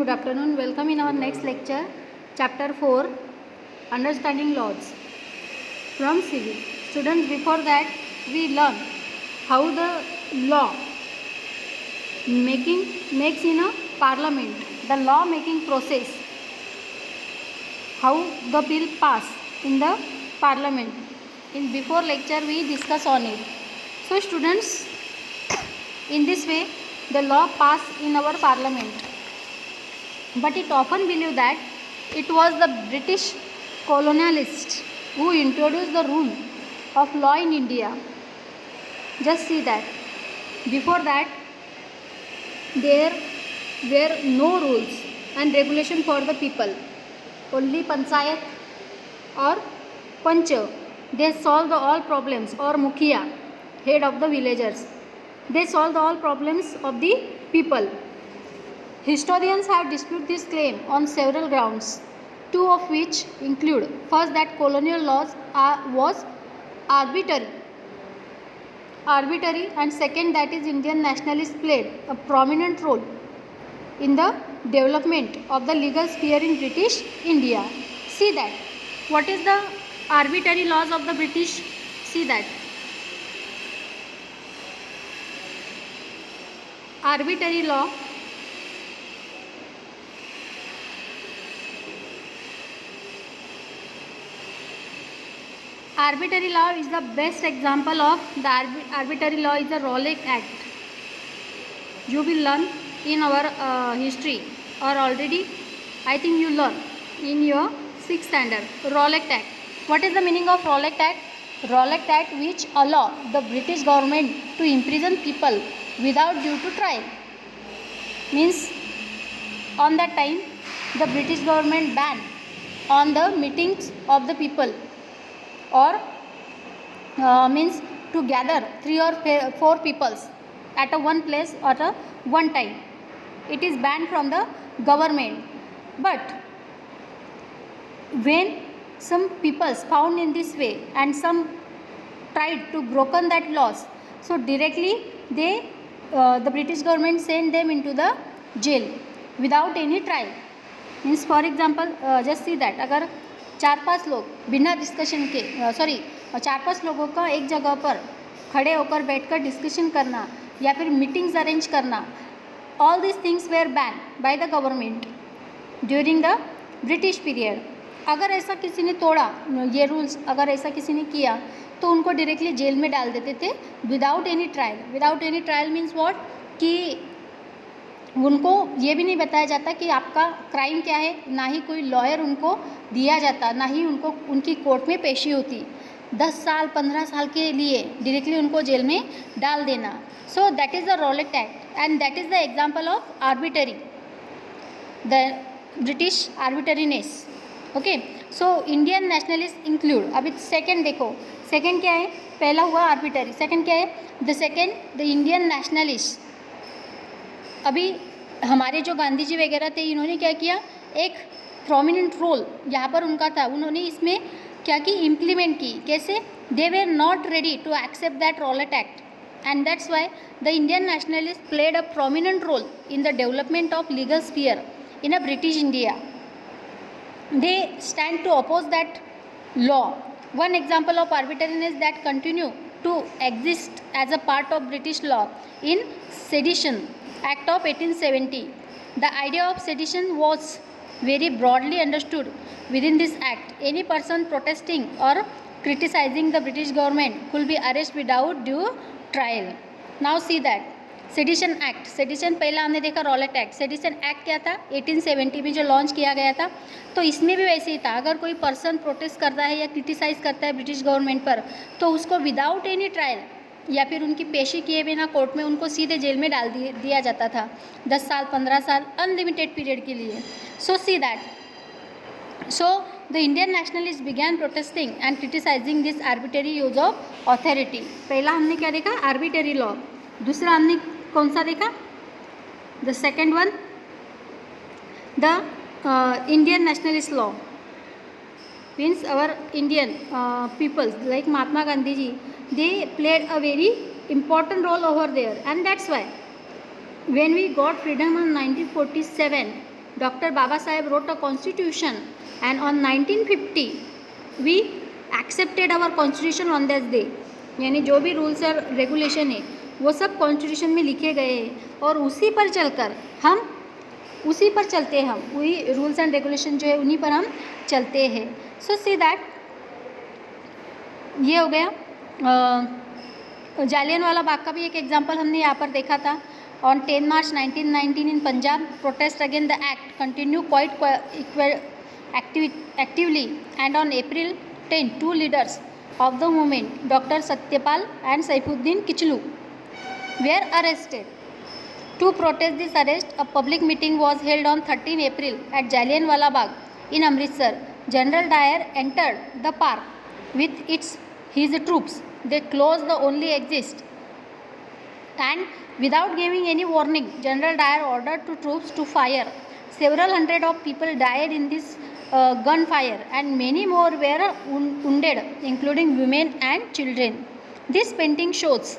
good afternoon. Welcome in our next lecture, chapter 4, understanding laws from civil. Students, before that we learn how the law makes in a parliament, the law making process, how the bill pass in the parliament. In before lecture we discuss on it. So students, in this way the law pass in our parliament. But it often believed that it was the British colonialists who introduced the rule of law in India. Just see that. Before that, there were no rules and regulation for the people. Only panchayat or panch, they solved all problems, or mukhiya, head of the villagers. They solved all problems of the people. Historians have disputed this claim on several grounds, two of which include: first, that colonial laws was arbitrary, and second, that is Indian nationalists played a prominent role in the development of the legal sphere in British India. See that. What is the arbitrary laws of the British? See that. Arbitrary law is the best example of the arbitrary law is the Rowlatt Act. You will learn in our history, or already I think you learn in your 6th standard. Rowlatt Act. What is the meaning of Rowlatt Act? Rowlatt Act, which allow the British government to imprison people without due to trial. Means on that time the British government banned on the meetings of the people, or means to gather 3 or 4 peoples at a one place at a one time. It is banned from the government. But when some peoples found in this way and some tried to broken that laws, so directly they the British government sent them into the jail without any trial. Means for example, just see that अगर 4-5 लोग बिना discussion के 4-5 लोगों का एक जगह पर खड़े होकर बैठकर डिस्कशन करना या फिर मीटिंग्स अरेंज करना, all this things were ban by the government during the British period. अगर ऐसा किसी ने तोड़ा ये रूल्स, अगर ऐसा किसी ने किया तो उनको डायरेक्टली जेल में डाल देते थे without any trial. Without any trial means what, कि उनको ये भी नहीं बताया जाता कि आपका क्राइम क्या है, ना ही कोई लॉयर उनको दिया जाता, ना ही उनको उनकी कोर्ट में पेशी होती. 10 साल 15 साल के लिए डायरेक्टली उनको जेल में डाल देना. So that is the Rowlatt Act and that is the example of arbitrary, the British arbitrariness. Okay, so Indian nationalist include. अभी सेकेंड देखो, सेकेंड क्या है? पहला हुआ आर्बिटरी, सेकेंड क्या है? The second the Indian nationalist. अभी हमारे जो गांधी जी वगैरह थे, इन्होंने क्या किया, एक प्रोमिनेंट रोल यहाँ पर उनका था. उन्होंने इसमें क्या की, इम्प्लीमेंट की. कैसे? They were not ready to accept that Rowlatt Act and that's why the Indian nationalist played a prominent role in the development of legal sphere in a British India. They stand to oppose that law. One example of arbitrariness that continue to exist as a part of British law in Sedition Act of 1870. The idea of sedition was very broadly understood within this act. Any person protesting or criticizing the British government could be arrested without due trial. Now see that. Sedition act, sedition पहला हमने देखा Rowlatt act. Sedition act क्या था? 1870 में जो launch किया गया था. तो इसमें भी वैसे ही था. अगर कोई पर्सन प्रोटेस्ट करता है या क्रिटिसाइज़ करता है ब्रिटिश गवर्नमेंट पर, तो उसको विदाउट एनी ट्रायल या फिर उनकी पेशी किए बिना कोर्ट में उनको सीधे जेल में डाल दिया जाता था 10 साल 15 साल अनलिमिटेड पीरियड के लिए. So see that. So the Indian nationalist began protesting and criticising this arbitrary use of authority. पहला हमने क्या देखा? Arbitrary law. दूसरा हमने कौन सा देखा? The second one, the Indian nationalist law. Means our Indian peoples like Mahatma Gandhi ji, they played a very important role over there, and that's why when we got freedom in 1947, Dr. Baba Saheb wrote a constitution, and on 1950 we accepted our constitution on that day. यानी जो भी rules और regulation है वो सब constitution में लिखे गए हैं और उसी पर चलकर हम उसी पर चलते हैं, हम वही रूल्स एंड रेगुलेशन जो है उन्हीं पर हम चलते हैं. सो सी दैट ये हो गया. जालियनवाला बाग का भी एक एग्जांपल हमने यहाँ पर देखा था. On 10 March 1919 in Punjab, protest against the act continue quite actively, and on April 10 two leaders of the movement, Dr. Satyapal and Saifuddin Kichlu, were arrested. To protest this arrest, a public meeting was held on 13 April at Jallianwala Bagh in Amritsar. General Dyer entered the park with his troops. They closed the only exit, and without giving any warning, General Dyer ordered the troops to fire. Several hundred of people died in this gunfire, and many more were wounded, including women and children. This painting shows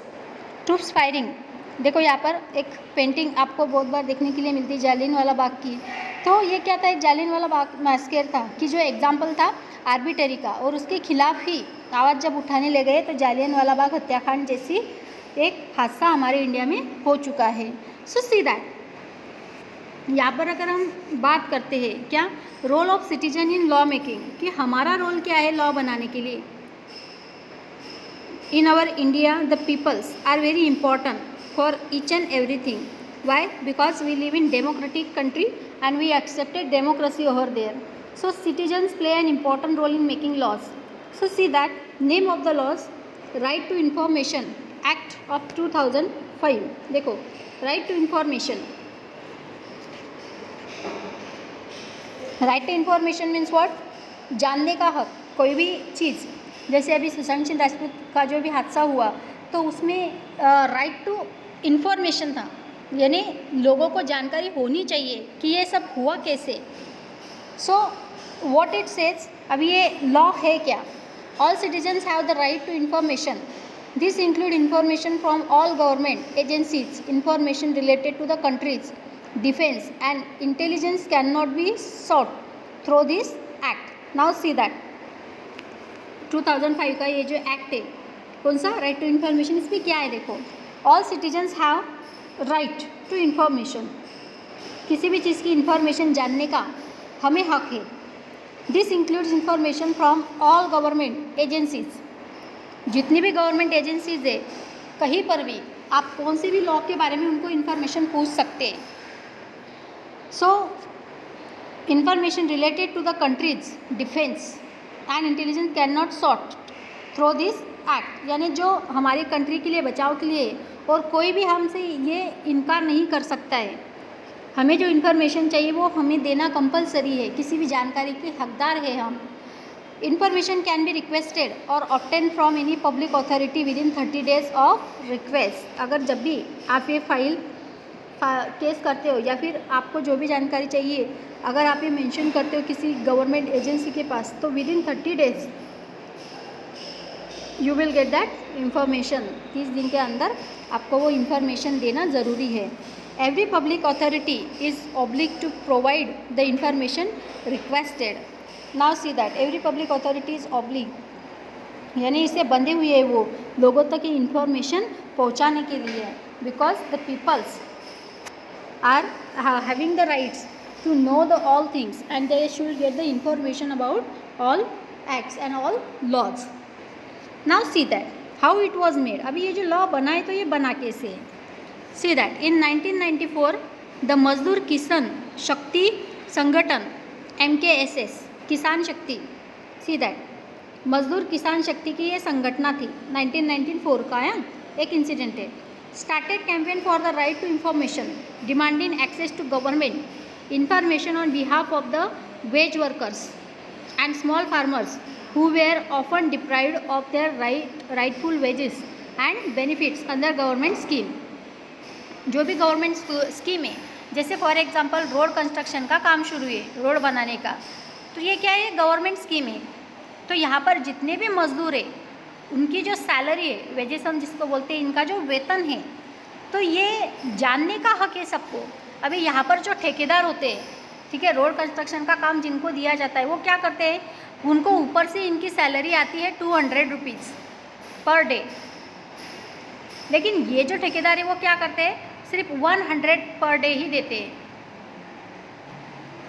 troops firing. देखो यहाँ पर एक painting आपको बहुत बार देखने के लिए मिलती है जालियनवाला बाग की. तो ये क्या था, एक जालियनवाला बाग मैस्केर था कि जो एग्जाम्पल था आर्बिटरी का, और उसके खिलाफ ही आवाज़ जब उठाने ले गए तो जालियनवाला बाग हत्याकांड जैसी एक हादसा हमारे इंडिया में हो चुका है. सो सी दैट यहाँ पर अगर हम बात करते हैं क्या role of citizen in law making, कि हमारा रोल क्या है लॉ बनाने के लिए. In our India the peoples are very important for each and everything. Why? Because we live in democratic country and we accepted democracy over there. So citizens play an important role in making laws. So see that name of the laws, Right to Information Act of 2005. देखो Right to Information. Right to Information means what? जानने का हक. कोई भी चीज़, जैसे अभी सुशांत सिंह राजपूत का जो भी हादसा हुआ तो उसमें राइट टू इन्फॉर्मेशन था, यानी लोगों को जानकारी होनी चाहिए कि ये सब हुआ कैसे. सो व्हाट इट सेज, अभी ये लॉ है क्या? All citizens have the right to information. This include information from all government agencies, information related to the country's defence and intelligence can not be sought through this act. Now see that 2005 का ये जो act है, कौन सा? Right to information. इसमें क्या है देखो, all citizens have right to information. किसी भी चीज़ की इन्फॉर्मेशन जानने का हमें हक है. This includes information from all government agencies. जितनी भी गवर्नमेंट एजेंसीज है, कहीं पर भी आप कौन से भी लॉ के बारे में उनको इन्फॉर्मेशन पूछ सकते हैं. So information related to the country's defence and intelligence can not sought through this act. यानी जो हमारी कंट्री के लिए बचाव के लिए और कोई भी हमसे ये इनकार नहीं कर सकता है. हमें जो इन्फॉर्मेशन चाहिए वो हमें देना कंपलसरी है, किसी भी जानकारी के हकदार है हम. इन्फॉर्मेशन कैन बी रिक्वेस्टेड और obtain from any public authority with in 30 days of request. अगर जब भी आप ये केस करते हो या फिर आपको जो भी जानकारी चाहिए, अगर आप ये मेंशन करते हो किसी गवर्नमेंट एजेंसी के पास, तो with in 30 days you will get that information. 30 दिन के अंदर आपको वो इंफॉर्मेशन देना ज़रूरी है. Every public authority is oblige to provide the information requested. Now see that every public authority is oblige, यानी इससे बंधे हुए है वो लोगों तक ये इंफॉर्मेशन पहुंचाने के लिए, because the peoples are having the rights to know the all things and they should get the information about all acts and all laws. Now see that how it was made. अभी ये जो law बना है तो ये बना कैसे है? सी दैट इन 1994 द मजदूर किसान शक्ति संगठन MKSS, किसान शक्ति. सी दैट मजदूर किसान शक्ति की ये संगठना थी, 1994 का एक इंसिडेंट है. Started campaign for the right to information, demanding access to government information on behalf of the wage workers and small farmers who were often deprived of their rightful wages and benefits under government scheme. जो भी government scheme है, जैसे for example road construction का काम शुरू है, road बनाने का, तो ये क्या है? गवर्नमेंट स्कीम है. तो यहाँ पर जितने भी मजदूर है उनकी जो सैलरी है, वेजेस हम जिसको बोलते हैं, इनका जो वेतन है, तो ये जानने का हक है सबको. अभी यहाँ पर जो ठेकेदार होते हैं, ठीक है, रोड कंस्ट्रक्शन का काम जिनको दिया जाता है वो क्या करते हैं, उनको ऊपर से इनकी सैलरी आती है 200 रुपीज़ पर डे। लेकिन ये जो ठेकेदार है वो क्या करते हैं, सिर्फ 100 पर डे ही देते हैं।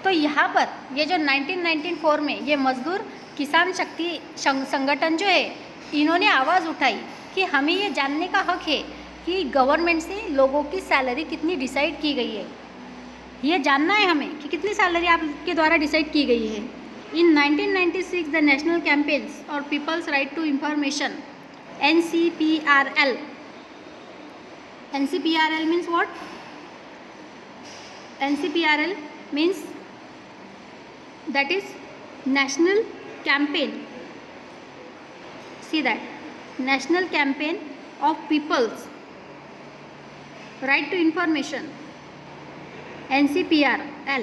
तो यहाँ पर ये जो 1994 में ये मजदूर किसान शक्ति संगठन जो है, इन्होंने आवाज़ उठाई कि हमें ये जानने का हक है कि गवर्नमेंट से लोगों की सैलरी कितनी डिसाइड की गई है, ये जानना है हमें कि कितनी सैलरी आपके द्वारा डिसाइड की गई है। इन 1996 द नेशनल कैंपेन्स और peoples right to information NCPRL means what? NCPRL means that is national campaign. See that, national campaign of people's right to information, NCPRI,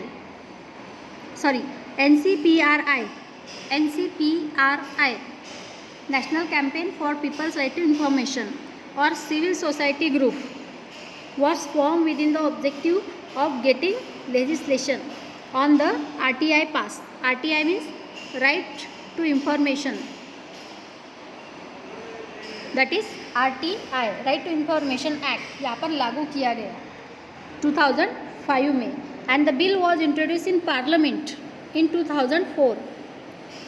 national campaign for people's right to information or civil society group was formed within the objective of getting legislation on the RTI passed. RTI means right to information, that is RTI, right to information act, यहाँ पर लागू किया गया 2005 में, and the bill was introduced in parliament in 2004